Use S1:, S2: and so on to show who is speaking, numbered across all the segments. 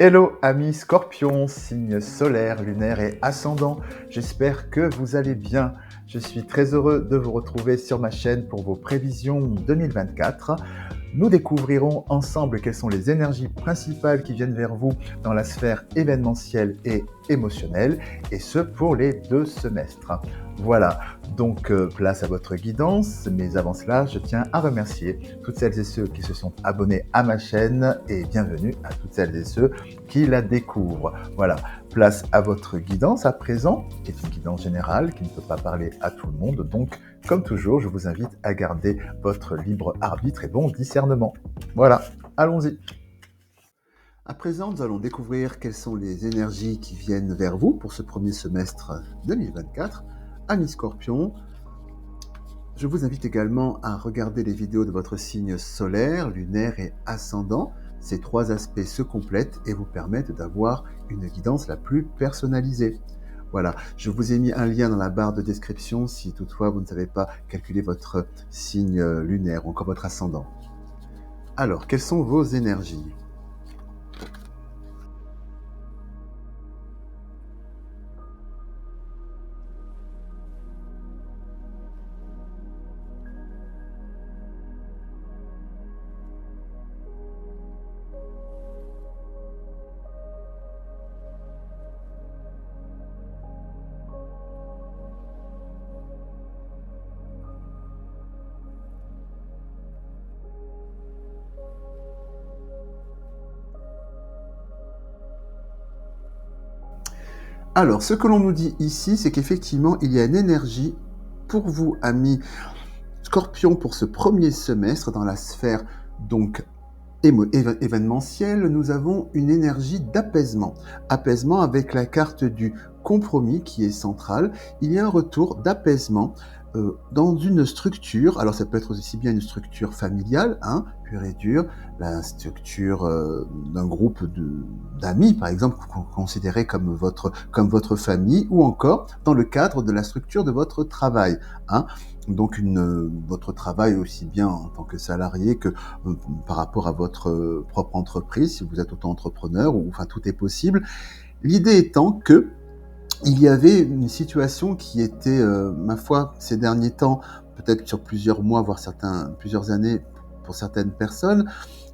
S1: Hello amis Scorpion, signe solaire, lunaire et ascendant, j'espère que vous allez bien. Je suis très heureux de vous retrouver sur ma chaîne pour vos prévisions 2024. Nous découvrirons ensemble quelles sont les énergies principales qui viennent vers vous dans la sphère événementielle et émotionnelle, et ce pour les 2 semestres. Voilà, donc place à votre guidance, mais avant cela, je tiens à remercier toutes celles et ceux qui se sont abonnés à ma chaîne et bienvenue à toutes celles et ceux qui la découvrent. Voilà, place à votre guidance à présent, qui est une guidance générale, qui ne peut pas parler à tout le monde, donc comme toujours, je vous invite à garder votre libre arbitre et bon discernement. Voilà, allons-y. À présent, nous allons découvrir quelles sont les énergies qui viennent vers vous pour ce premier semestre 2024. Amis Scorpion, je vous invite également à regarder les vidéos de votre signe solaire, lunaire et ascendant. Ces 3 aspects se complètent et vous permettent d'avoir une guidance la plus personnalisée. Voilà, je vous ai mis un lien dans la barre de description si toutefois vous ne savez pas calculer votre signe lunaire ou encore votre ascendant. Alors, quelles sont vos énergies ? Alors, ce que l'on nous dit ici, c'est qu'effectivement, il y a une énergie pour vous, amis Scorpion, pour ce premier semestre dans la sphère donc événementielle. Nous avons une énergie d'apaisement. Apaisement avec la carte du compromis qui est centrale. Il y a un retour d'apaisement dans une structure. Alors ça peut être aussi bien une structure familiale, pure et dure, la structure d'un groupe d'amis, par exemple, considéré comme votre famille, ou encore dans le cadre de la structure de votre travail. Donc votre travail aussi bien en tant que salarié que par rapport à votre propre entreprise, si vous êtes auto-entrepreneur, ou enfin tout est possible. L'idée étant que il y avait une situation qui était, ma foi, ces derniers temps, peut-être sur plusieurs mois, voire plusieurs années pour certaines personnes,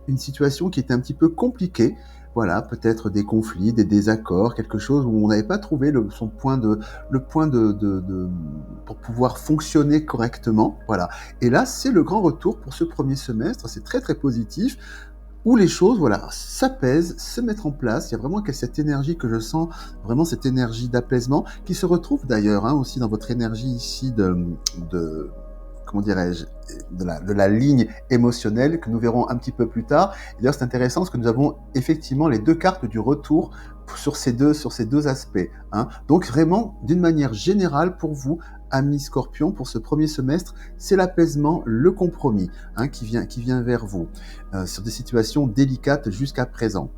S1: une situation qui était un petit peu compliquée. Voilà, peut-être des conflits, des désaccords, quelque chose où on n'avait pas trouvé le point pour pouvoir fonctionner correctement. Voilà. Et là, c'est le grand retour pour ce premier semestre. C'est très très positif, où les choses, voilà, s'apaisent, se mettent en place. Il y a vraiment cette énergie que je sens, vraiment cette énergie d'apaisement, qui se retrouve d'ailleurs aussi dans votre énergie ici de comment dirais-je, de la ligne émotionnelle que nous verrons un petit peu plus tard. Et d'ailleurs, c'est intéressant parce que nous avons effectivement les 2 cartes du retour sur ces deux aspects. Donc vraiment, d'une manière générale pour vous, amis Scorpion, pour ce premier semestre, c'est l'apaisement, le compromis qui vient vers vous sur des situations délicates jusqu'à présent.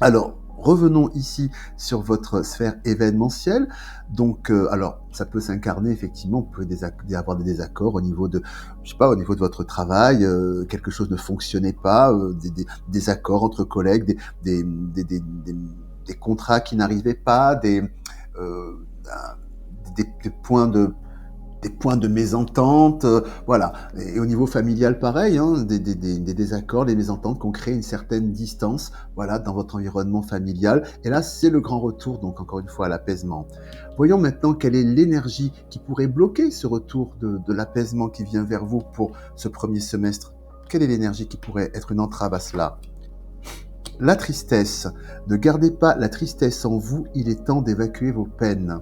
S1: Alors, revenons ici sur votre sphère événementielle. Donc, alors, ça peut s'incarner effectivement. Vous pouvez avoir des désaccords au niveau de, je sais pas, au niveau de votre travail. Quelque chose ne fonctionnait pas, des accords entre collègues, des contrats qui n'arrivaient pas, euh, des points de mésentente, voilà. Et au niveau familial, pareil, des désaccords, des mésententes qui ont créé une certaine distance, voilà, dans votre environnement familial. Et là, c'est le grand retour, donc encore une fois, à l'apaisement. Voyons maintenant quelle est l'énergie qui pourrait bloquer ce retour de l'apaisement qui vient vers vous pour ce premier semestre. Quelle est l'énergie qui pourrait être une entrave à cela ? La tristesse. Ne gardez pas la tristesse en vous, il est temps d'évacuer vos peines.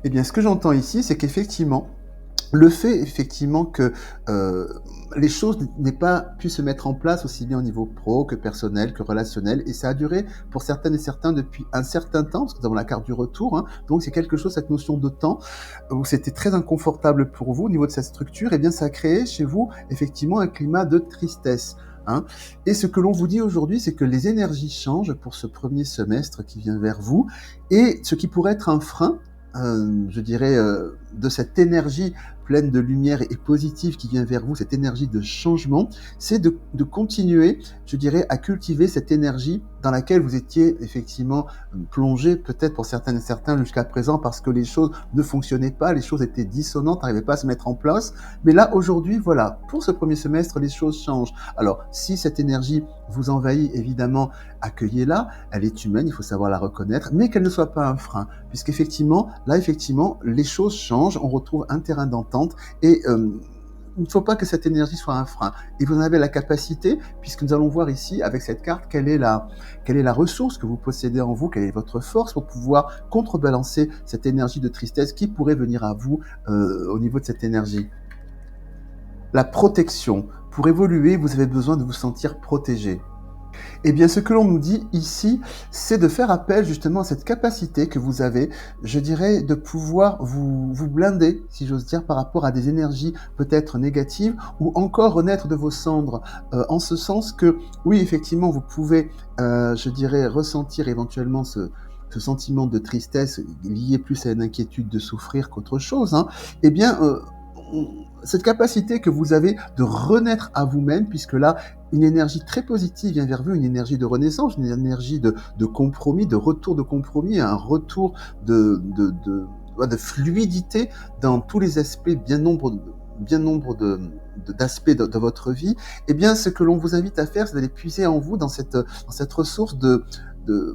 S1: Eh bien, ce que j'entends ici, c'est qu'effectivement, le fait effectivement que les choses n'aient pas pu se mettre en place aussi bien au niveau pro que personnel, que relationnel, et ça a duré pour certaines et certains depuis un certain temps, parce que nous avons la carte du retour, donc c'est quelque chose, cette notion de temps, où c'était très inconfortable pour vous au niveau de cette structure, et bien ça a créé chez vous effectivement un climat de tristesse. Et ce que l'on vous dit aujourd'hui, c'est que les énergies changent pour ce premier semestre qui vient vers vous, et ce qui pourrait être un frein, je dirais, de cette énergie pleine de lumière et positive qui vient vers vous, cette énergie de changement, c'est de continuer, je dirais, à cultiver cette énergie dans laquelle vous étiez effectivement plongé, peut-être pour certaines et certains jusqu'à présent, parce que les choses ne fonctionnaient pas, les choses étaient dissonantes, n'arrivaient pas à se mettre en place. Mais là, aujourd'hui, voilà, pour ce premier semestre, les choses changent. Alors, si cette énergie vous envahit, évidemment, accueillez-la, elle est humaine, il faut savoir la reconnaître, mais qu'elle ne soit pas un frein, puisqu'effectivement, là, effectivement, les choses changent, on retrouve un terrain d'entente et il ne faut pas que cette énergie soit un frein. Et vous en avez la capacité, puisque nous allons voir ici, avec cette carte, quelle est la ressource que vous possédez en vous, quelle est votre force pour pouvoir contrebalancer cette énergie de tristesse qui pourrait venir à vous au niveau de cette énergie. La protection. Pour évoluer, vous avez besoin de vous sentir protégé. Eh bien, ce que l'on nous dit ici, c'est de faire appel justement à cette capacité que vous avez, je dirais, de pouvoir vous blinder, si j'ose dire, par rapport à des énergies peut-être négatives ou encore renaître de vos cendres, en ce sens que, oui, effectivement, vous pouvez, je dirais, ressentir éventuellement ce sentiment de tristesse lié plus à une inquiétude de souffrir qu'autre chose, hein. Eh bien, cette capacité que vous avez de renaître à vous-même, puisque là, une énergie très positive vient vers vous, une énergie de renaissance, une énergie de compromis, de retour de compromis, un retour de fluidité dans tous les aspects, bien nombre d'aspects de votre vie. Eh bien, ce que l'on vous invite à faire, c'est d'aller puiser en vous dans cette ressource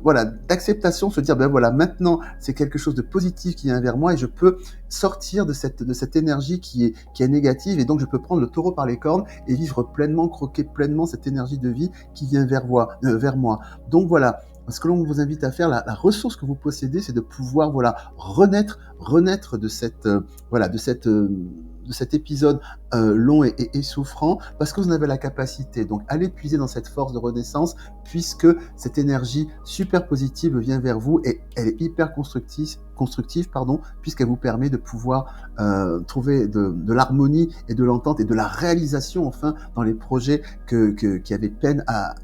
S1: voilà, d'acceptation, se dire, ben voilà, maintenant, c'est quelque chose de positif qui vient vers moi et je peux sortir de cette énergie qui est négative et donc je peux prendre le taureau par les cornes et vivre pleinement, croquer pleinement cette énergie de vie qui vient vers moi. Donc voilà, ce que l'on vous invite à faire, la ressource que vous possédez, c'est de pouvoir, voilà, renaître de de cet épisode long et souffrant, parce que vous en avez la capacité. Donc, allez puiser dans cette force de renaissance, puisque cette énergie super positive vient vers vous et elle est hyper constructive, puisqu'elle vous permet de pouvoir trouver de l'harmonie et de l'entente et de la réalisation, enfin, dans les projets qui avaient peine à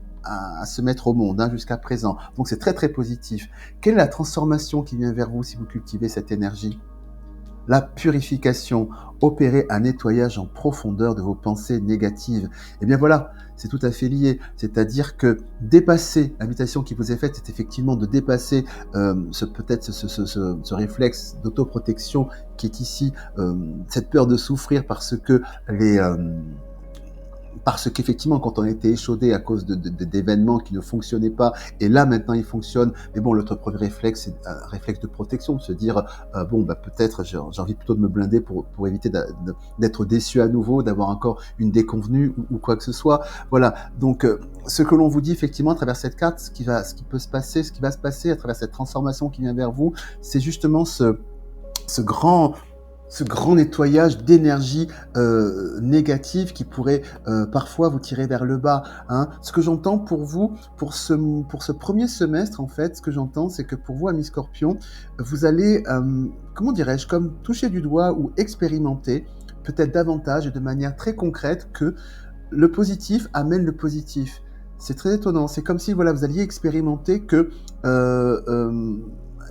S1: se mettre au monde, hein, jusqu'à présent. Donc, c'est très, très positif. Quelle est la transformation qui vient vers vous si vous cultivez cette énergie ? La purification, opérer un nettoyage en profondeur de vos pensées négatives. Eh bien voilà, c'est tout à fait lié. C'est-à-dire que dépasser, l'invitation qui vous est faite, c'est effectivement de dépasser ce réflexe d'autoprotection qui est ici, cette peur de souffrir parce qu'effectivement, quand on était échaudé à cause d'événements qui ne fonctionnaient pas, et là maintenant ils fonctionnent, mais bon, notre premier réflexe, c'est un réflexe de protection, de se dire, bon, bah peut-être j'ai envie plutôt de me blinder pour éviter d'être déçu à nouveau, d'avoir encore une déconvenue ou quoi que ce soit. Voilà, donc ce que l'on vous dit effectivement à travers cette carte, ce qui va se passer à travers cette transformation qui vient vers vous, c'est justement ce grand nettoyage d'énergie négative qui pourrait parfois vous tirer vers le bas, hein. Ce que j'entends pour vous, pour ce premier semestre, en fait, ce que j'entends, c'est que pour vous, amis Scorpion, vous allez, comment dirais-je, comme toucher du doigt ou expérimenter, peut-être davantage et de manière très concrète, que le positif amène le positif. C'est très étonnant. C'est comme si, voilà, vous alliez expérimenter que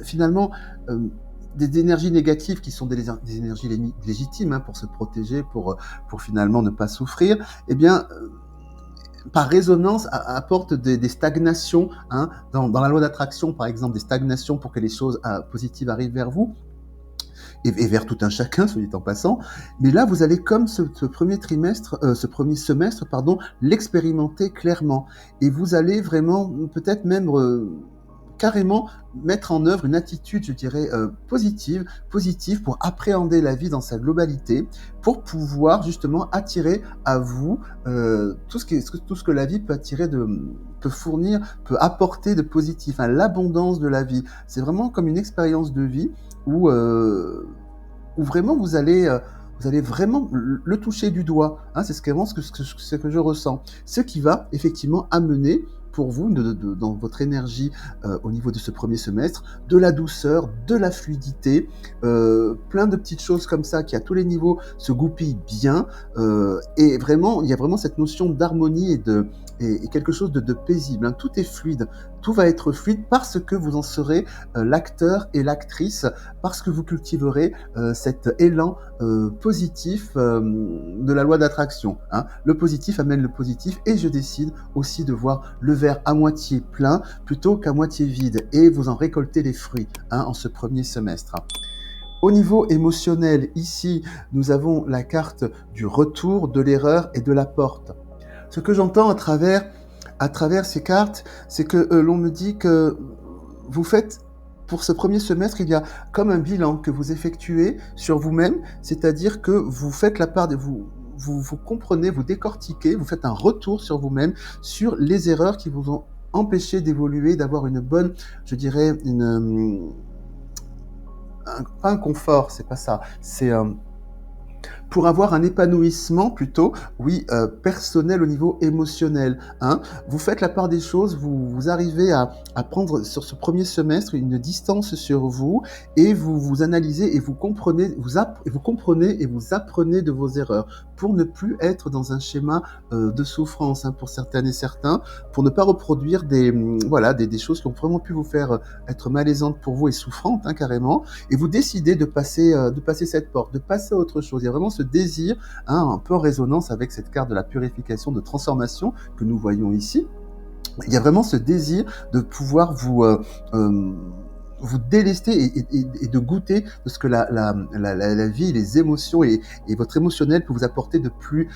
S1: finalement, des énergies négatives qui sont des énergies légitimes, hein, pour se protéger, pour finalement ne pas souffrir, eh bien, par résonance, apporte des stagnations, hein, dans la loi d'attraction, par exemple, des stagnations pour que les choses positives arrivent vers vous, et vers tout un chacun, soit dit en passant. Mais là, vous allez, comme ce premier semestre, pardon, l'expérimenter clairement. Et vous allez vraiment, peut-être même carrément mettre en œuvre une attitude, je dirais, positive pour appréhender la vie dans sa globalité, pour pouvoir justement attirer à vous tout ce que la vie peut fournir, peut apporter de positif, hein, l'abondance de la vie. C'est vraiment comme une expérience de vie où vraiment vous allez vraiment le toucher du doigt, hein, c'est vraiment ce que je ressens. Ce qui va effectivement amener pour vous dans votre énergie au niveau de ce premier semestre, de la douceur, de la fluidité, plein de petites choses comme ça qui à tous les niveaux se goupillent bien et vraiment, il y a vraiment cette notion d'harmonie et quelque chose de paisible, hein. Tout est fluide, tout va être fluide parce que vous en serez l'acteur et l'actrice, parce que vous cultiverez cet élan positif de la loi d'attraction, hein. Le positif amène le positif et je décide aussi de voir le verre à moitié plein plutôt qu'à moitié vide et vous en récoltez les fruits, hein, en ce premier semestre. Au niveau émotionnel, ici, nous avons la carte du retour, de l'erreur et de la porte. Ce que j'entends à travers ces cartes, c'est que l'on me dit que vous faites, pour ce premier semestre, il y a comme un bilan que vous effectuez sur vous-même, c'est-à-dire que vous faites la part de vous comprenez, vous décortiquez, vous faites un retour sur vous-même, sur les erreurs qui vous ont empêché d'évoluer, d'avoir une bonne, je dirais, pas un confort, c'est pas ça, c'est pour avoir un épanouissement plutôt, oui, personnel au niveau émotionnel, hein. Vous faites la part des choses, vous arrivez à prendre sur ce premier semestre une distance sur vous et vous vous analysez et vous comprenez, vous comprenez et vous apprenez de vos erreurs pour ne plus être dans un schéma de souffrance, hein, pour certaines et certains, pour ne pas reproduire voilà, des choses qui ont vraiment pu vous faire être malaisantes pour vous et souffrantes, hein, carrément. Et vous décidez de passer cette porte, de passer à autre chose. Il y a vraiment ce désir, hein, un peu en résonance avec cette carte de la purification, de transformation que nous voyons ici. Il y a vraiment ce désir de pouvoir vous délester et de goûter de ce que la vie, les émotions et votre émotionnel peut vous apporter de plus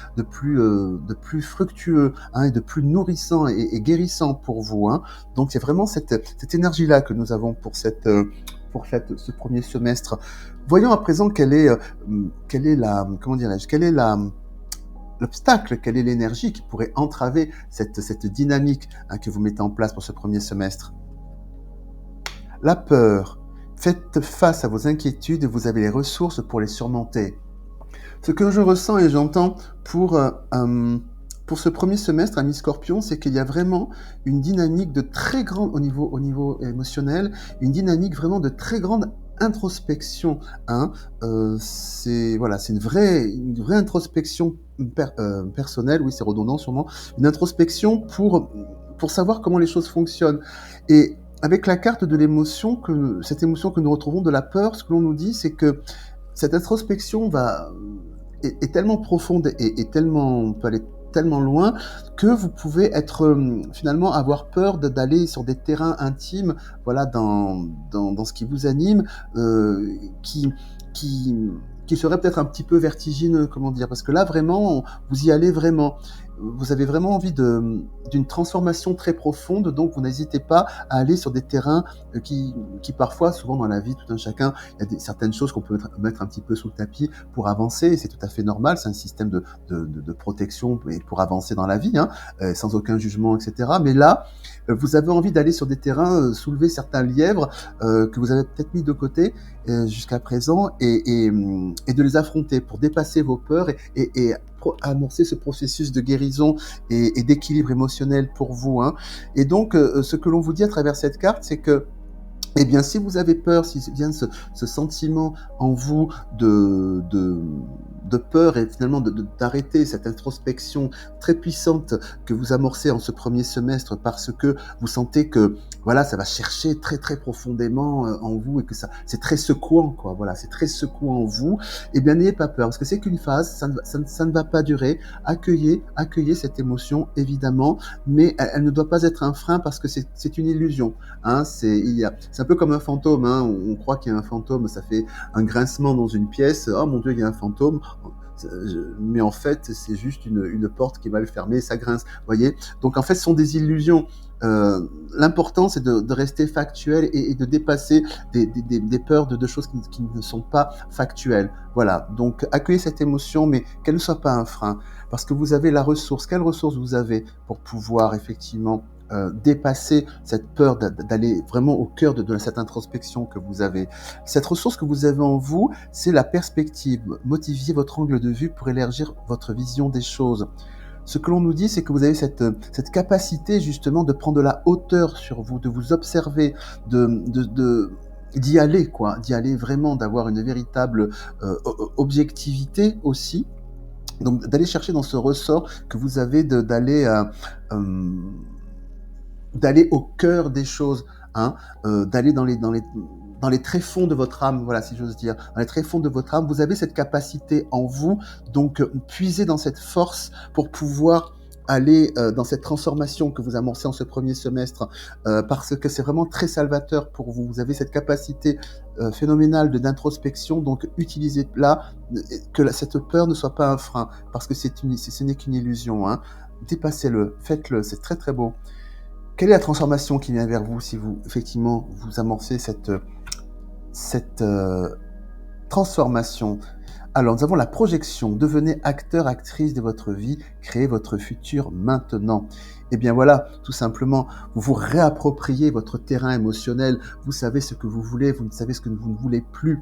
S1: fructueux, hein, et de plus nourrissant et guérissant pour vous, hein. Donc c'est vraiment cette énergie-là que nous avons pour ce premier semestre. Voyons à présent quelle est comment dirais-je, quelle est l'obstacle, quelle est l'énergie qui pourrait entraver cette dynamique, hein, que vous mettez en place pour ce premier semestre. La peur. Faites face à vos inquiétudes et vous avez les ressources pour les surmonter. Ce que je ressens et j'entends pour ce premier semestre, ami Scorpion, c'est qu'il y a vraiment une dynamique de très grande, au niveau émotionnel, une dynamique vraiment de très grande introspection, hein. C'est voilà, c'est une vraie introspection personnelle, oui, c'est redondant sûrement, une introspection pour savoir comment les choses fonctionnent. Et avec la carte de l'émotion, cette émotion que nous retrouvons de la peur, ce que l'on nous dit, c'est que cette introspection est tellement profonde et peut aller tellement loin que vous pouvez être finalement avoir peur d'aller sur des terrains intimes, voilà, dans ce qui vous anime, qui qui serait peut-être un petit peu vertigineux, comment dire, parce que là vraiment, vous y allez vraiment. Vous avez vraiment envie d'une transformation très profonde, donc vous n'hésitez pas à aller sur des terrains qui parfois, souvent dans la vie, tout un chacun, il y a certaines choses qu'on peut mettre un petit peu sous le tapis pour avancer, et c'est tout à fait normal, c'est un système de protection et pour avancer dans la vie, hein, sans aucun jugement, etc. Mais là, vous avez envie d'aller sur des terrains, soulever certains lièvres que vous avez peut-être mis de côté jusqu'à présent, et de les affronter pour dépasser vos peurs et amorcer ce processus de guérison et d'équilibre émotionnel pour vous, hein. Et donc, ce que l'on vous dit à travers cette carte, c'est que, eh bien, si vous avez peur, si vient ce sentiment en vous de peur et finalement d'arrêter cette introspection très puissante que vous amorcez en ce premier semestre parce que vous sentez que, voilà, ça va chercher très, très profondément en vous et que c'est très secouant, quoi. Voilà, c'est très secouant en vous. Eh bien, n'ayez pas peur parce que c'est qu'une phase, ça ne va pas durer. Accueillez cette émotion, évidemment, mais elle ne doit pas être un frein parce que c'est une illusion, hein. C'est un peu comme un fantôme, hein. On croit qu'il y a un fantôme, ça fait un grincement dans une pièce. Oh mon Dieu, il y a un fantôme. Mais en fait, c'est juste une porte qui est mal fermée, ça grince. Voyez. Donc en fait, ce sont des illusions. L'important, c'est de rester factuel et de dépasser des peurs de choses qui ne sont pas factuelles. Voilà. Donc accueillez cette émotion, mais qu'elle ne soit pas un frein, parce que vous avez la ressource. Quelle ressource vous avez pour pouvoir effectivement dépasser cette peur d'aller vraiment au cœur de cette introspection que vous avez. Cette ressource que vous avez en vous, c'est la perspective. Motiviez votre angle de vue pour élargir votre vision des choses. Ce que l'on nous dit, c'est que vous avez cette capacité justement de prendre de la hauteur sur vous, de vous observer, d'y aller quoi, d'y aller vraiment, d'avoir une véritable, objectivité aussi. Donc d'aller chercher dans ce ressort que vous avez hem, d'aller au cœur des choses, hein, d'aller dans les tréfonds de votre âme, voilà, si j'ose dire. Dans les tréfonds de votre âme, vous avez cette capacité en vous, donc puisez dans cette force pour pouvoir aller, dans cette transformation que vous amorcez en ce premier semestre, parce que c'est vraiment très salvateur pour vous. Vous avez cette capacité, phénoménale d'introspection, donc utilisez-la, cette peur ne soit pas un frein, parce que ce n'est qu'une illusion, hein. Dépassez-le, faites-le, c'est très, très beau. Quelle est la transformation qui vient vers vous si vous, effectivement, vous amorcez cette transformation? Alors, nous avons la projection. Devenez acteur, actrice de votre vie. Créez votre futur maintenant. Eh bien voilà, tout simplement, vous vous réappropriez votre terrain émotionnel. Vous savez ce que vous voulez, vous savez ce que vous ne voulez plus.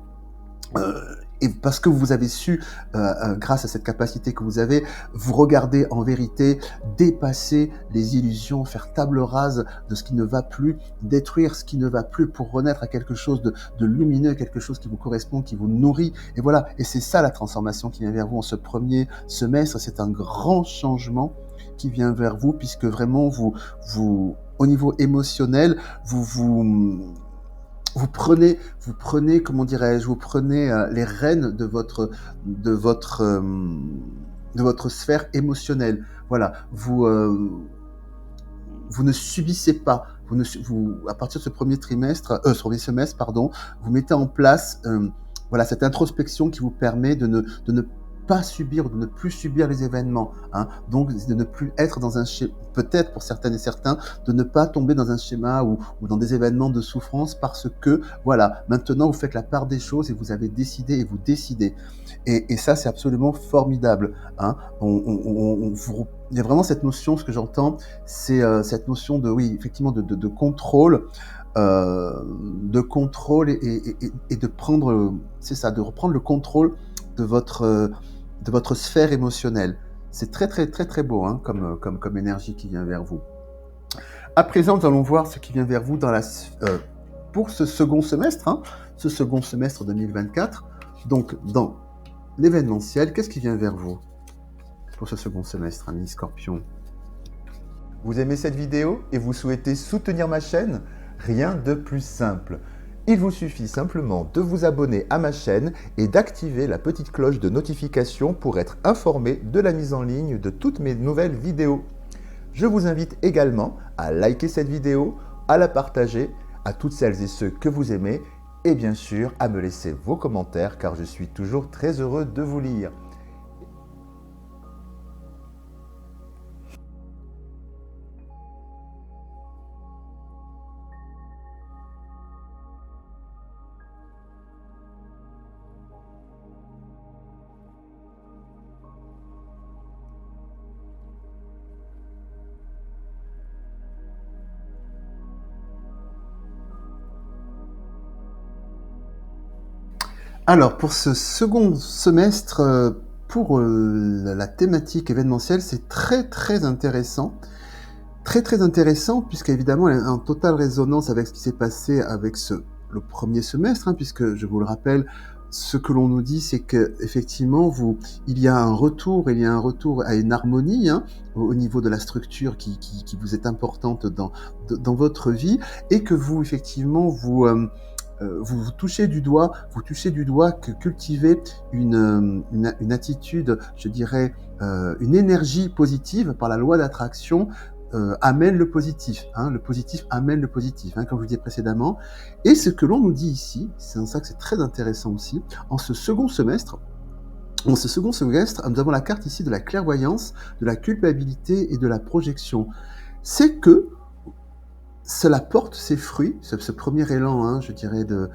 S1: Et parce que vous avez su, grâce à cette capacité que vous avez, vous regarder en vérité, dépasser les illusions, faire table rase de ce qui ne va plus, détruire ce qui ne va plus pour renaître à quelque chose de lumineux, quelque chose qui vous correspond, qui vous nourrit. Et voilà, et c'est ça la transformation qui vient vers vous en ce premier semestre. C'est un grand changement qui vient vers vous, puisque vraiment au niveau émotionnel, vous prenez, comment dirais-je, vous prenez les rênes de votre, de votre sphère émotionnelle. Voilà, vous ne subissez pas. À partir de ce ce premier semestre, pardon, vous mettez en place, voilà, cette introspection qui vous permet de ne pas subir ou de ne plus subir les événements, hein. Donc, de ne plus être dans un schéma, peut-être pour certaines et certains, de ne pas tomber dans un schéma ou dans des événements de souffrance parce que, voilà, maintenant vous faites la part des choses et vous avez décidé et vous décidez. Et ça, c'est absolument formidable, hein. Il y a vraiment cette notion, ce que j'entends, c'est cette notion oui, effectivement, de contrôle, et de prendre, c'est ça, de reprendre le contrôle de votre sphère émotionnelle. C'est très, très, très, très beau, hein, comme énergie qui vient vers vous. À présent, nous allons voir ce qui vient vers vous pour ce second semestre, hein, ce second semestre 2024. Donc, dans l'événementiel, qu'est-ce qui vient vers vous pour ce second semestre, ami Scorpion?
S2: Vous aimez cette vidéo et vous souhaitez soutenir ma chaîne? Rien de plus simple. Il vous suffit simplement de vous abonner à ma chaîne et d'activer la petite cloche de notification pour être informé de la mise en ligne de toutes mes nouvelles vidéos. Je vous invite également à liker cette vidéo, à la partager à toutes celles et ceux que vous aimez et bien sûr à me laisser vos commentaires car je suis toujours très heureux de vous lire.
S1: Alors, pour ce second semestre, pour la thématique événementielle, c'est très, très intéressant. Très, très intéressant, puisqu'évidemment, elle est en totale résonance avec ce qui s'est passé avec le premier semestre, hein, puisque, je vous le rappelle, ce que l'on nous dit, c'est que effectivement, il y a un retour à une harmonie, hein, au niveau de la structure qui vous est importante dans votre vie, et que vous, effectivement, vous touchez du doigt que cultiver une attitude, je dirais, une énergie positive par la loi d'attraction amène le positif. Hein, le positif amène le positif, hein, comme je vous disais précédemment. Et ce que l'on nous dit ici, c'est en ça que c'est très intéressant aussi, en ce second semestre, nous avons la carte ici de la clairvoyance, de la culpabilité et de la projection. C'est que cela porte ses fruits, ce premier élan, hein, je dirais, de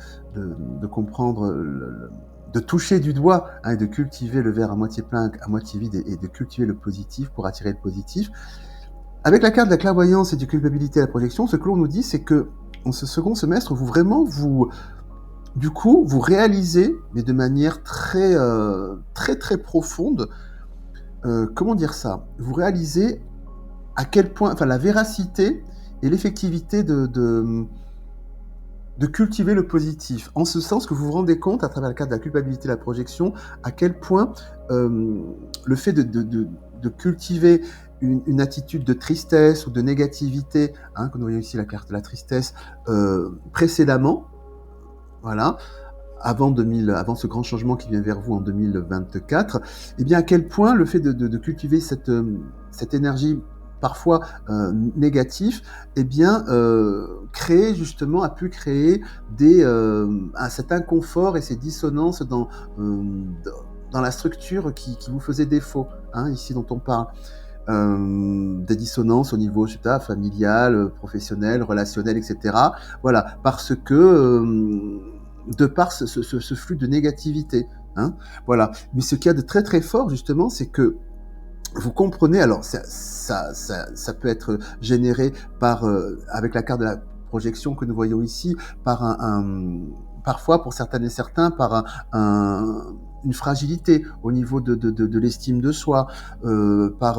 S1: comprendre, de toucher du doigt, hein, et de cultiver le verre à moitié plein, à moitié vide, et de cultiver le positif pour attirer le positif. Avec la carte de la clairvoyance et de culpabilité à la projection, ce que l'on nous dit, c'est que en ce second semestre, vous réalisez, mais de manière très, très, très profonde, comment dire ça? Vous réalisez à quel point, enfin, la véracité et l'effectivité de cultiver le positif. En ce sens que vous vous rendez compte, à travers le cadre de la culpabilité et la projection, à quel point le fait de cultiver une attitude de tristesse ou de négativité, hein, que nous voyons ici la carte de la tristesse, précédemment, voilà, avant ce grand changement qui vient vers vous en 2024, et bien à quel point le fait de cultiver cette énergie parfois négative, eh bien a pu créer cet inconfort et ces dissonances dans la structure qui vous faisait défaut, hein, ici dont on parle. Des dissonances au niveau, je sais pas, familial, professionnel, relationnel, etc. Voilà, parce que de par ce flux de négativité, hein, voilà. Mais ce qu'il y a de très très fort justement, c'est que vous comprenez. Alors ça peut être généré par avec la carte de la projection que nous voyons ici, par parfois pour certaines et certains par une fragilité au niveau de l'estime de soi, par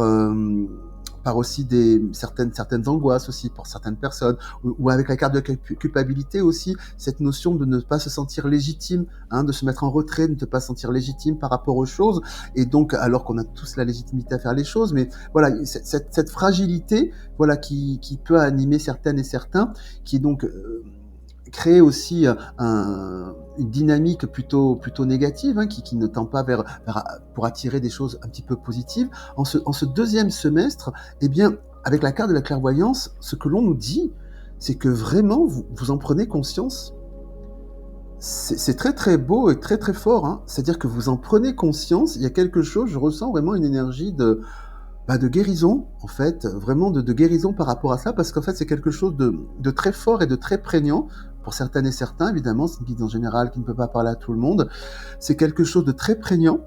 S1: aussi certaines angoisses aussi pour certaines personnes, ou avec la carte de culpabilité aussi, cette notion de ne pas se sentir légitime, hein, de se mettre en retrait, de ne pas se sentir légitime par rapport aux choses, et donc alors qu'on a tous la légitimité à faire les choses, mais voilà, cette fragilité, voilà, qui peut animer certaines et certains, qui est donc créer aussi une dynamique plutôt négative, hein, qui ne tend pas pour attirer des choses un petit peu positives. En ce deuxième semestre, eh bien, avec la carte de la clairvoyance, ce que l'on nous dit, c'est que vraiment, vous en prenez conscience. C'est très très beau et très très fort, hein. C'est-à-dire que vous en prenez conscience, il y a quelque chose, je ressens vraiment une énergie de guérison, en fait, vraiment de guérison par rapport à ça, parce qu'en fait, c'est quelque chose de très fort et de très prégnant, pour certaines et certains, évidemment, c'est une guidance générale qui ne peut pas parler à tout le monde. C'est quelque chose de très prégnant,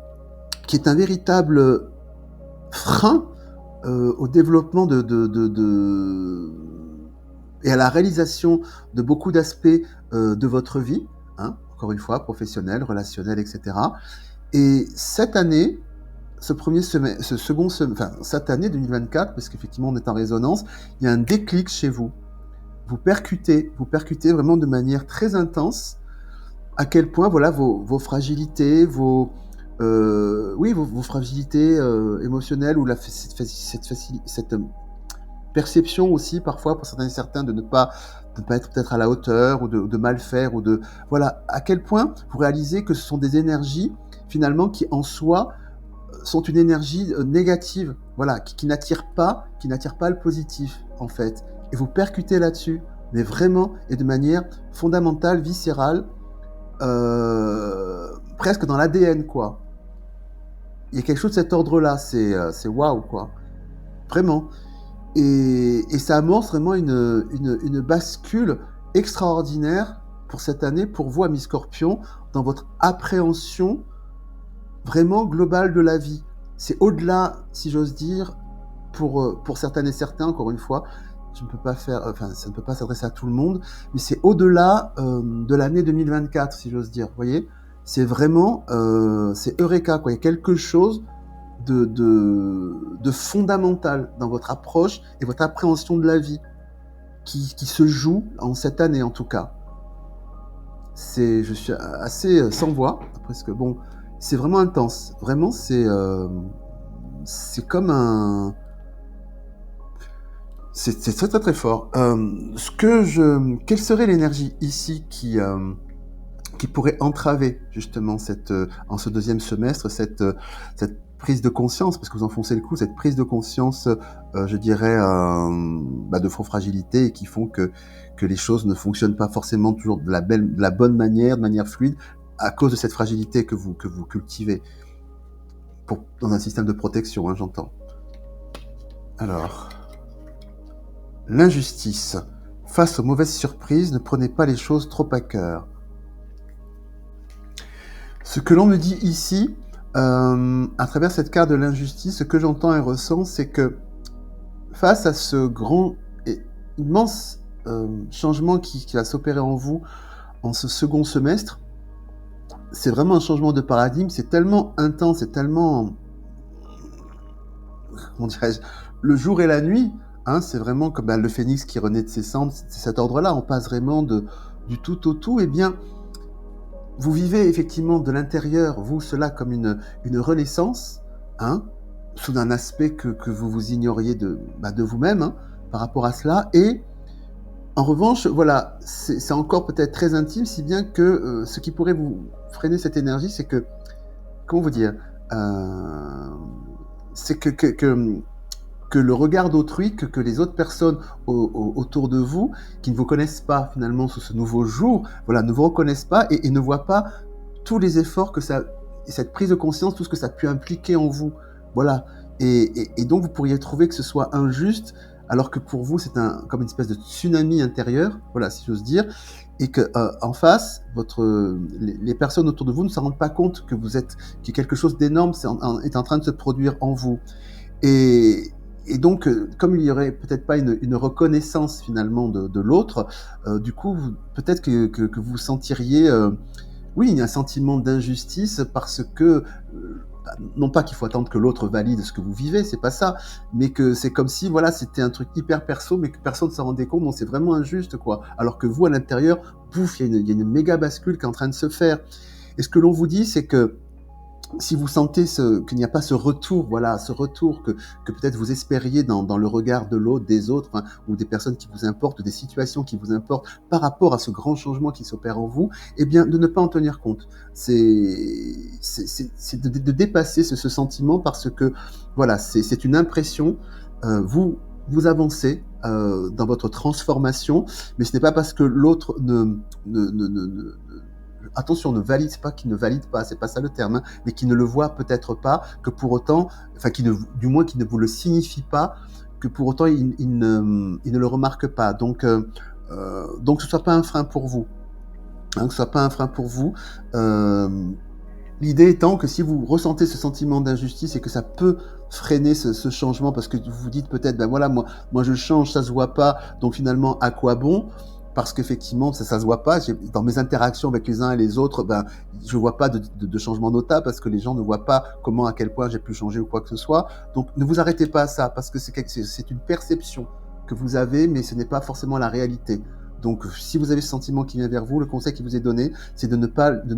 S1: qui est un véritable frein au développement et à la réalisation de beaucoup d'aspects de votre vie, hein, encore une fois, professionnelle, relationnelle, etc. Et cette année, cette année 2024, parce qu'effectivement on est en résonance, il y a un déclic chez vous. Vous percutez vraiment de manière très intense à quel point, voilà, vos fragilités, vos fragilités émotionnelles, ou cette perception aussi parfois pour certains et certains de ne pas être peut-être à la hauteur, ou de mal faire, ou voilà, à quel point vous réalisez que ce sont des énergies finalement qui en soi sont une énergie négative, voilà, qui n'attire pas le positif, en fait. Et vous percutez là-dessus, mais vraiment, et de manière fondamentale, viscérale, presque dans l'ADN, quoi. Il y a quelque chose de cet ordre-là, c'est waouh, quoi. Vraiment. Et ça amorce vraiment une bascule extraordinaire pour cette année, pour vous, amis Scorpions, dans votre appréhension vraiment globale de la vie. C'est au-delà, si j'ose dire, pour certaines et certains, encore une fois, ça ne peut pas s'adresser à tout le monde, mais c'est au-delà de l'année 2024, si j'ose dire. Vous voyez, c'est vraiment, c'est Eureka, quoi. Il y a quelque chose de fondamental dans votre approche et votre appréhension de la vie qui se joue en cette année, en tout cas. Je suis assez sans voix, parce que bon, c'est vraiment intense. Vraiment, c'est comme un... C'est très très très fort. Quelle serait l'énergie ici qui pourrait entraver justement en ce deuxième semestre cette prise de conscience, parce que vous enfoncez le clou, cette prise de conscience, je dirais, de vos fragilités, et qui font que les choses ne fonctionnent pas forcément toujours de la bonne manière, de manière fluide, à cause de cette fragilité que vous cultivez dans un système de protection, hein, j'entends. Alors, l'injustice. Face aux mauvaises surprises, ne prenez pas les choses trop à cœur. Ce que l'on me dit ici, à travers cette carte de l'injustice, ce que j'entends et ressens, c'est que face à ce grand et immense changement qui va s'opérer en vous en ce second semestre, c'est vraiment un changement de paradigme, c'est tellement intense, c'est tellement comment dirais-je, le jour et la nuit, hein, c'est vraiment comme le phénix qui renaît de ses cendres, c'est cet ordre-là, on passe vraiment du tout au tout. Eh bien, vous vivez effectivement de l'intérieur, vous, cela comme une renaissance, hein, sous un aspect que vous vous ignoriez de vous-même, hein, par rapport à cela. Et en revanche, voilà, c'est encore peut-être très intime, si bien que ce qui pourrait vous freiner cette énergie, c'est que, comment vous dire, euh, c'est que le regard d'autrui, que les autres personnes autour de vous, qui ne vous connaissent pas finalement sous ce nouveau jour, voilà, ne vous reconnaissent pas et ne voient pas tous les efforts que ça, cette prise de conscience, tout ce que ça a pu impliquer en vous, voilà. Et donc vous pourriez trouver que ce soit injuste, alors que pour vous c'est comme une espèce de tsunami intérieur, voilà, si j'ose dire, et que en face, les personnes autour de vous ne se rendent pas compte que quelque chose d'énorme est en train de se produire en vous. Et, et donc, comme il n'y aurait peut-être pas une reconnaissance finalement de l'autre, du coup, peut-être que vous sentiriez, oui, un sentiment d'injustice parce que, non pas qu'il faut attendre que l'autre valide ce que vous vivez, c'est pas ça, mais que c'est comme si, voilà, c'était un truc hyper perso, mais que personne ne s'en rendait compte, donc c'est vraiment injuste, quoi. Alors que vous, à l'intérieur, pouf, il y a une méga bascule qui est en train de se faire. Et ce que l'on vous dit, c'est que si vous sentez qu'il n'y a pas ce retour, voilà, ce retour que peut-être vous espériez dans le regard de l'autre, des autres, hein, ou des personnes qui vous importent, ou des situations qui vous importent par rapport à ce grand changement qui s'opère en vous, eh bien, de ne pas en tenir compte. C'est de dépasser ce sentiment parce que, voilà, c'est une impression. Vous avancez dans votre transformation, mais ce n'est pas parce que l'autre attention, ne valide, c'est pas qu'il ne valide pas, c'est pas ça le terme, hein, mais qui ne le voit peut-être pas, que pour autant, enfin, du moins qui ne vous le signifie pas, que pour autant il ne le remarque pas. Donc que ce soit pas un frein pour vous, hein, que ce soit pas un frein pour vous. L'idée étant que si vous ressentez ce sentiment d'injustice et que ça peut freiner ce changement, parce que vous vous dites peut-être, ben voilà, moi je change, ça se voit pas, donc finalement à quoi bon? Parce qu'effectivement ça se voit pas. Dans mes interactions avec les uns et les autres, ben je vois pas de changement notable parce que les gens ne voient pas comment, à quel point j'ai pu changer ou quoi que ce soit. Donc ne vous arrêtez pas à ça parce que c'est une perception que vous avez, mais ce n'est pas forcément la réalité. Donc, si vous avez ce sentiment qui vient vers vous, le conseil qui vous est donné, c'est de ne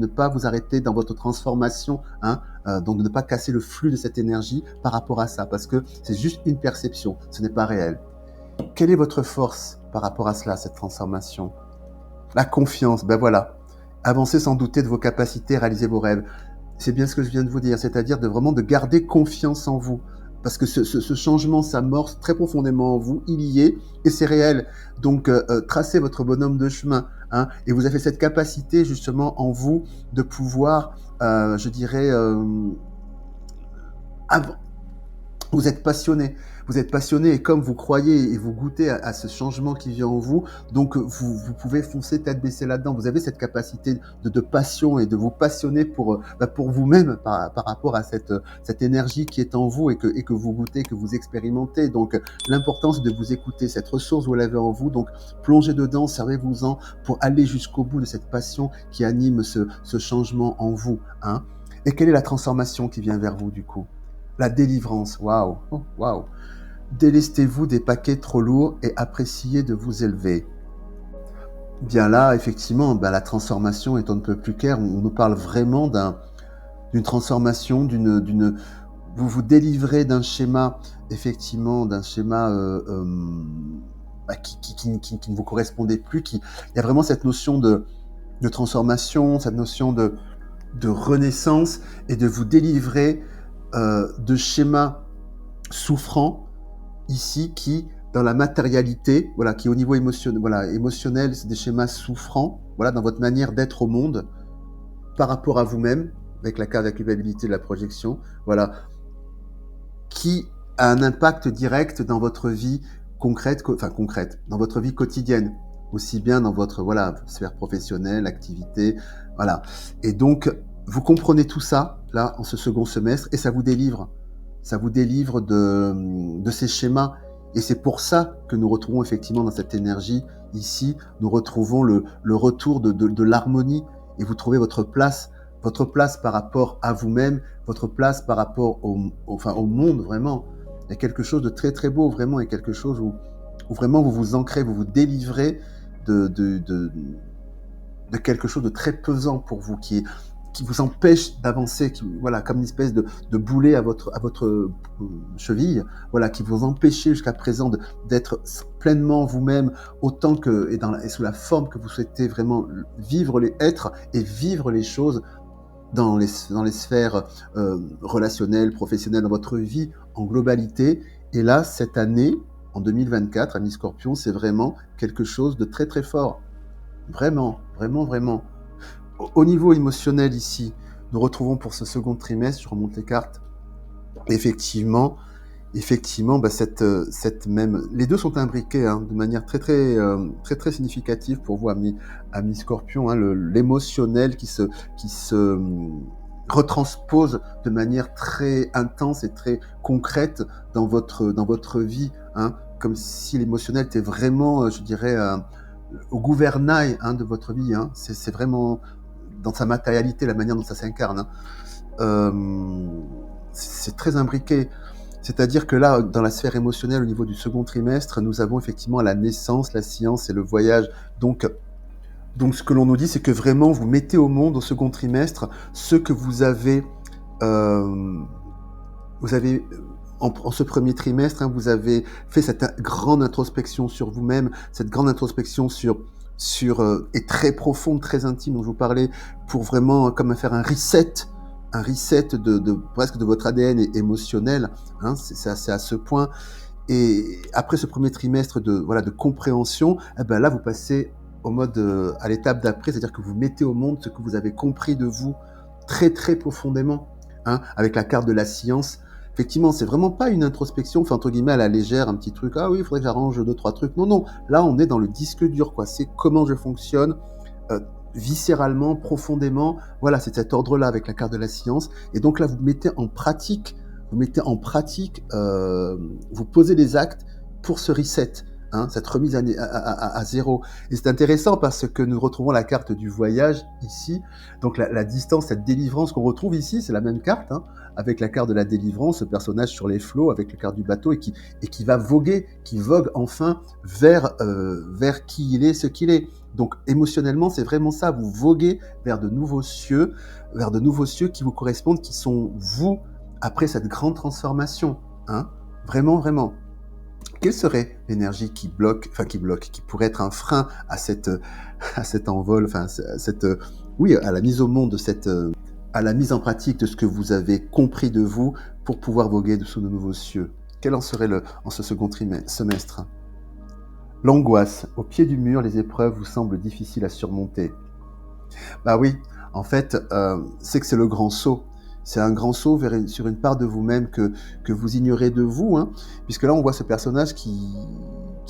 S1: pas vous arrêter dans votre transformation, hein, donc de ne pas casser le flux de cette énergie par rapport à ça, parce que c'est juste une perception, ce n'est pas réel. Quelle est votre force par rapport à cela, cette transformation? La confiance, ben voilà. Avancez sans douter de vos capacités, réaliser vos rêves. C'est bien ce que je viens de vous dire, c'est-à-dire de garder confiance en vous. Parce que ce changement s'amorce très profondément en vous, il y est, et c'est réel. Donc, tracez votre bonhomme de chemin, hein, et vous avez cette capacité justement en vous de pouvoir, je dirais, vous êtes passionné. Vous êtes passionné et comme vous croyez et vous goûtez à ce changement qui vient en vous, donc vous pouvez foncer tête baissée là-dedans. Vous avez cette capacité de passion et de vous passionner pour vous-même par rapport à cette énergie qui est en vous et que vous goûtez, que vous expérimentez. Donc l'important c'est de vous écouter. Cette ressource, vous l'avez en vous. Donc plongez dedans, servez-vous-en pour aller jusqu'au bout de cette passion qui anime ce changement en vous, hein. Et quelle est la transformation qui vient vers vous du coup? La délivrance, waouh, oh, waouh. Délestez-vous des paquets trop lourds et appréciez de vous élever. Bien là, effectivement, la transformation est on ne peut plus claire. On nous parle vraiment d'une transformation, vous vous délivrez d'un schéma, effectivement, d'un schéma qui ne vous correspondait plus. Il y a vraiment cette notion de transformation, cette notion de renaissance et de vous délivrer de schémas souffrants ici qui, dans la matérialité, voilà, qui au niveau émotionnel, c'est des schémas souffrants, voilà, dans votre manière d'être au monde par rapport à vous-même, avec la carte de la culpabilité de la projection, voilà, qui a un impact direct dans votre vie concrète, dans votre vie quotidienne, aussi bien dans votre sphère professionnelle, activité, voilà. Et donc, vous comprenez tout ça, là, en ce second semestre, et ça vous délivre. Ça vous délivre de ces schémas. Et c'est pour ça que nous retrouvons effectivement dans cette énergie, ici, nous retrouvons le retour de l'harmonie, et vous trouvez votre place par rapport à vous-même, votre place par rapport au monde, vraiment. Il y a quelque chose de très très beau, vraiment, et quelque chose où vraiment vous vous ancrez, vous vous délivrez de, de, de, de quelque chose de très pesant pour vous, qui vous empêche d'avancer, voilà, comme une espèce de boulet à votre cheville, voilà, qui vous empêchez jusqu'à présent d'être pleinement vous-même, autant que, et sous la forme que vous souhaitez vraiment être et vivre les choses dans les sphères relationnelles, professionnelles, dans votre vie en globalité. Et là, cette année, en 2024, Ami Scorpion, c'est vraiment quelque chose de très très fort. Vraiment, vraiment, vraiment. Au niveau émotionnel ici, nous retrouvons pour ce second trimestre, je remonte les cartes, effectivement, bah cette même, les deux sont imbriqués de manière très significative pour vous, amis Scorpion, l'émotionnel qui se retranspose de manière très intense et très concrète dans votre vie, comme si l'émotionnel était vraiment, je dirais, au gouvernail de votre vie. C'est vraiment dans sa matérialité, la manière dont ça s'incarne. C'est très imbriqué. C'est-à-dire que là, dans la sphère émotionnelle, au niveau du second trimestre, nous avons effectivement la naissance, la science et le voyage. Donc ce que l'on nous dit, c'est que vraiment, vous mettez au monde au second trimestre ce que vous avez en ce premier trimestre, vous avez fait cette grande introspection sur vous-même, cette grande introspection et très profonde, très intime dont je vous parlais, pour vraiment comme faire un reset de presque de votre ADN émotionnel. C'est à ce point. Et après ce premier trimestre de compréhension, là vous passez au mode à l'étape d'après, c'est-à-dire que vous mettez au monde ce que vous avez compris de vous très très profondément, avec la carte de la science. Effectivement, c'est vraiment pas une introspection, enfin, entre guillemets, à la légère, un petit truc, ah oui, il faudrait que j'arrange 2-3 trucs. Non, là, on est dans le disque dur, quoi. C'est comment je fonctionne, viscéralement, profondément. Voilà, c'est cet ordre-là avec la carte de la science. Et donc là, vous mettez en pratique, vous posez les actes pour ce reset, cette remise à zéro. Et c'est intéressant parce que nous retrouvons la carte du voyage ici. Donc la distance, cette délivrance qu'on retrouve ici, c'est la même carte, avec la carte de la délivrance, ce personnage sur les flots, avec la carte du bateau, et qui va voguer, qui vogue enfin vers qui il est, ce qu'il est. Donc émotionnellement, c'est vraiment ça, vous voguez vers de nouveaux cieux qui vous correspondent, qui sont vous, après cette grande transformation. Vraiment, vraiment. Quelle serait l'énergie qui pourrait être un frein à cet envol, à la mise au monde à la mise en pratique de ce que vous avez compris de vous pour pouvoir voguer sous de nouveaux cieux? Quel en serait en ce second semestre? L'angoisse. Au pied du mur, les épreuves vous semblent difficiles à surmonter. Bah oui, en fait, c'est que c'est le grand saut. C'est un grand saut sur une part de vous-même que vous ignorez de vous, puisque là, on voit ce personnage qui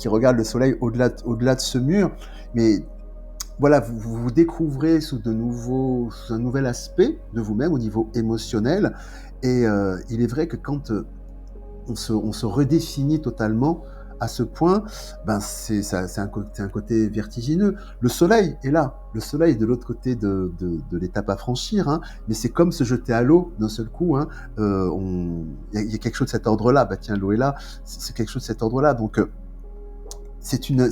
S1: regarde le soleil au-delà de ce mur, mais voilà, vous vous découvrez sous un nouvel aspect de vous-même au niveau émotionnel, et il est vrai que quand on se redéfinit totalement à ce point, c'est un côté vertigineux. Le soleil est là, le soleil est de l'autre côté de l'étape à franchir, mais c'est comme se jeter à l'eau d'un seul coup. Il y a quelque chose de cet ordre-là. Tiens, l'eau est là, c'est quelque chose de cet ordre-là. Donc c'est un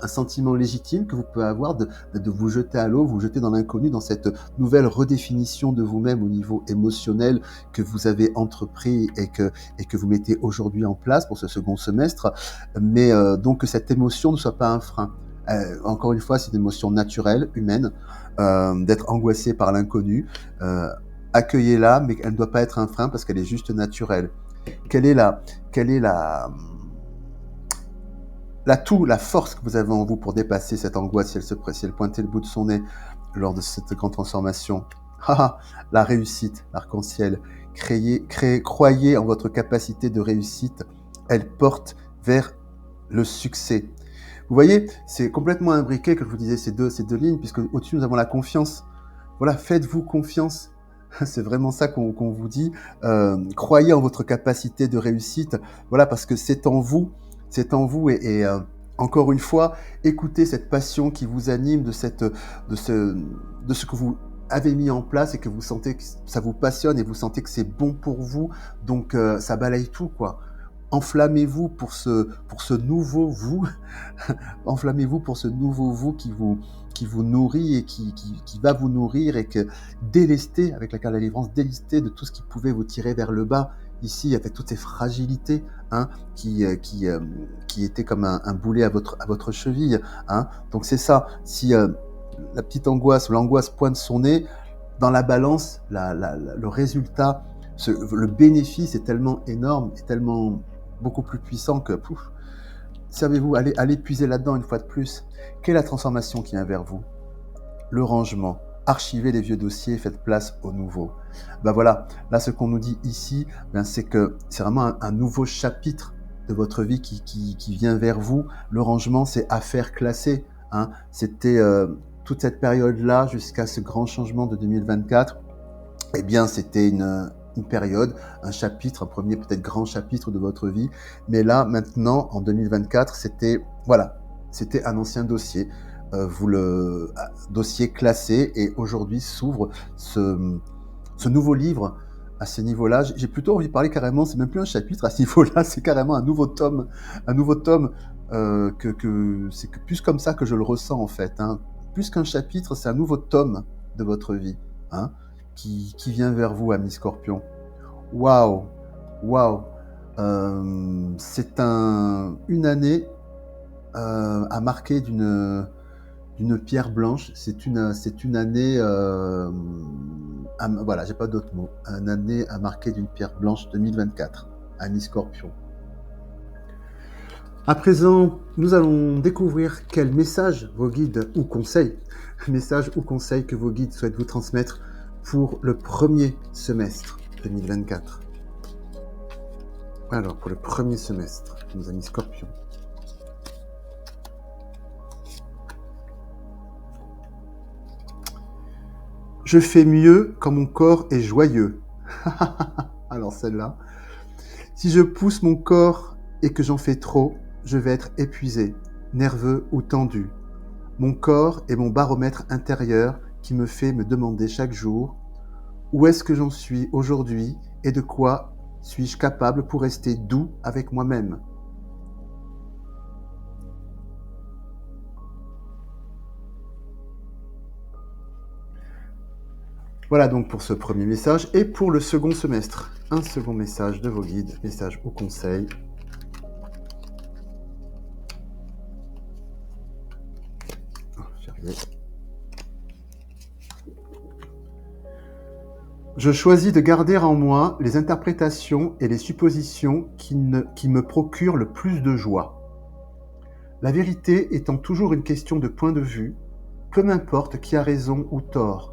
S1: sentiment légitime que vous pouvez avoir de vous jeter à l'eau, vous jeter dans l'inconnu, dans cette nouvelle redéfinition de vous-même au niveau émotionnel que vous avez entrepris et que vous mettez aujourd'hui en place pour ce second semestre. Mais donc que cette émotion ne soit pas un frein. Encore une fois, c'est une émotion naturelle, humaine, d'être angoissé par l'inconnu. Accueillez-la, mais elle ne doit pas être un frein parce qu'elle est juste naturelle. Quelle est la force que vous avez en vous pour dépasser cette angoisse si elle pointait le bout de son nez lors de cette grande transformation? La réussite, l'arc-en-ciel. Croyez en votre capacité de réussite. Elle porte vers le succès. Vous voyez, c'est complètement imbriqué, comme je vous disais, ces deux lignes, puisque au-dessus, nous avons la confiance. Voilà, faites-vous confiance. C'est vraiment ça qu'on vous dit. Croyez en votre capacité de réussite. Voilà, parce que c'est en vous et encore une fois, écoutez cette passion qui vous anime de ce que vous avez mis en place et que vous sentez que ça vous passionne et vous sentez que c'est bon pour vous. Donc ça balaye tout, quoi. enflammez-vous pour ce nouveau vous, enflammez-vous pour ce nouveau vous qui vous nourrit et qui va vous nourrir, et que délestez, avec la carte de la délivrance, délestez de tout ce qui pouvait vous tirer vers le bas, ici, avec toutes ces fragilités, hein, qui étaient comme un boulet à votre cheville, hein. Donc c'est ça, si la petite angoisse ou l'angoisse pointe son nez, dans la balance, le résultat, le bénéfice est tellement énorme, est tellement beaucoup plus puissant que, pouf, savez-vous, allez puiser là-dedans une fois de plus. Quelle est la transformation qui vient vers vous? Le rangement. Archivez les vieux dossiers, faites place aux nouveaux. Ben voilà, là ce qu'on nous dit ici, ben c'est que c'est vraiment un nouveau chapitre de votre vie qui vient vers vous. Le rangement, c'est affaires classées, hein. C'était toute cette période-là jusqu'à ce grand changement de 2024. Eh bien, c'était une période, un chapitre, un premier peut-être grand chapitre de votre vie. Mais là, maintenant, en 2024, c'était un ancien dossier. Dossier classé, et aujourd'hui s'ouvre ce nouveau livre à ce niveau-là. J'ai plutôt envie de parler carrément, c'est même plus un chapitre à ce niveau-là, c'est carrément un nouveau tome, c'est plus comme ça que je le ressens en fait, hein. Plus qu'un chapitre, c'est un nouveau tome de votre vie, hein, qui vient vers vous, ami Scorpion. Waouh, waouh, c'est une année à marquer d'une pierre blanche. C'est une année, voilà, j'ai pas d'autres mots. Une année à marquer d'une pierre blanche 2024, ami Scorpion. À présent, nous allons découvrir quel message vos guides ou conseils, que vos guides souhaitent vous transmettre pour le premier semestre 2024. Alors, pour le premier semestre, nos amis Scorpions. Je fais mieux quand mon corps est joyeux. Alors celle-là. Si je pousse mon corps et que j'en fais trop, je vais être épuisé, nerveux ou tendu. Mon corps est mon baromètre intérieur qui me fait me demander chaque jour où est-ce que j'en suis aujourd'hui et de quoi suis-je capable pour rester doux avec moi-même. Voilà donc pour ce premier message. Et pour le second semestre, un second message de vos guides, message ou conseil. Je choisis de garder en moi les interprétations et les suppositions qui me procurent le plus de joie. La vérité étant toujours une question de point de vue, peu m'importe qui a raison ou tort.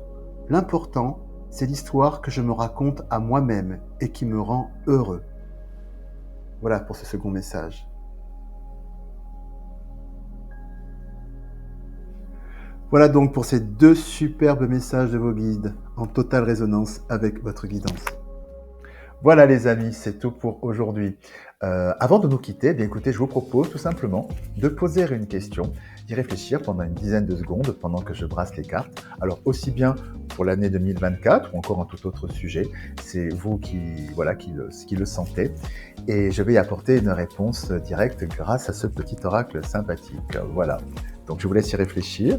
S1: L'important, c'est l'histoire que je me raconte à moi-même et qui me rend heureux. Voilà pour ce second message. Voilà donc pour ces deux superbes messages de vos guides, en totale résonance avec votre guidance. Voilà les amis, c'est tout pour aujourd'hui. Avant de nous quitter, bien écoutez, je vous propose tout simplement de poser une question, d'y réfléchir pendant une dizaine de secondes pendant que je brasse les cartes. Alors aussi bien pour l'année 2024 ou encore un tout autre sujet, c'est vous qui le sentez. Et je vais y apporter une réponse directe grâce à ce petit oracle sympathique. Voilà, donc je vous laisse y réfléchir.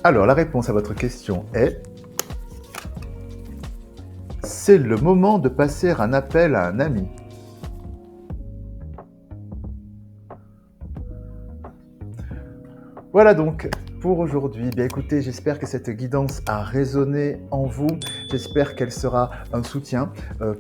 S1: Alors, la réponse à votre question est: c'est le moment de passer un appel à un ami. Voilà donc pour aujourd'hui. Bien écoutez, j'espère que cette guidance a résonné en vous. J'espère qu'elle sera un soutien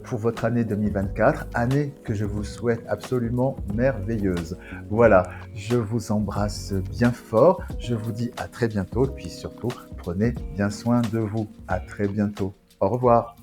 S1: pour votre année 2024, année que je vous souhaite absolument merveilleuse. Voilà, je vous embrasse bien fort. Je vous dis à très bientôt. Et puis surtout, prenez bien soin de vous. À très bientôt. Au revoir.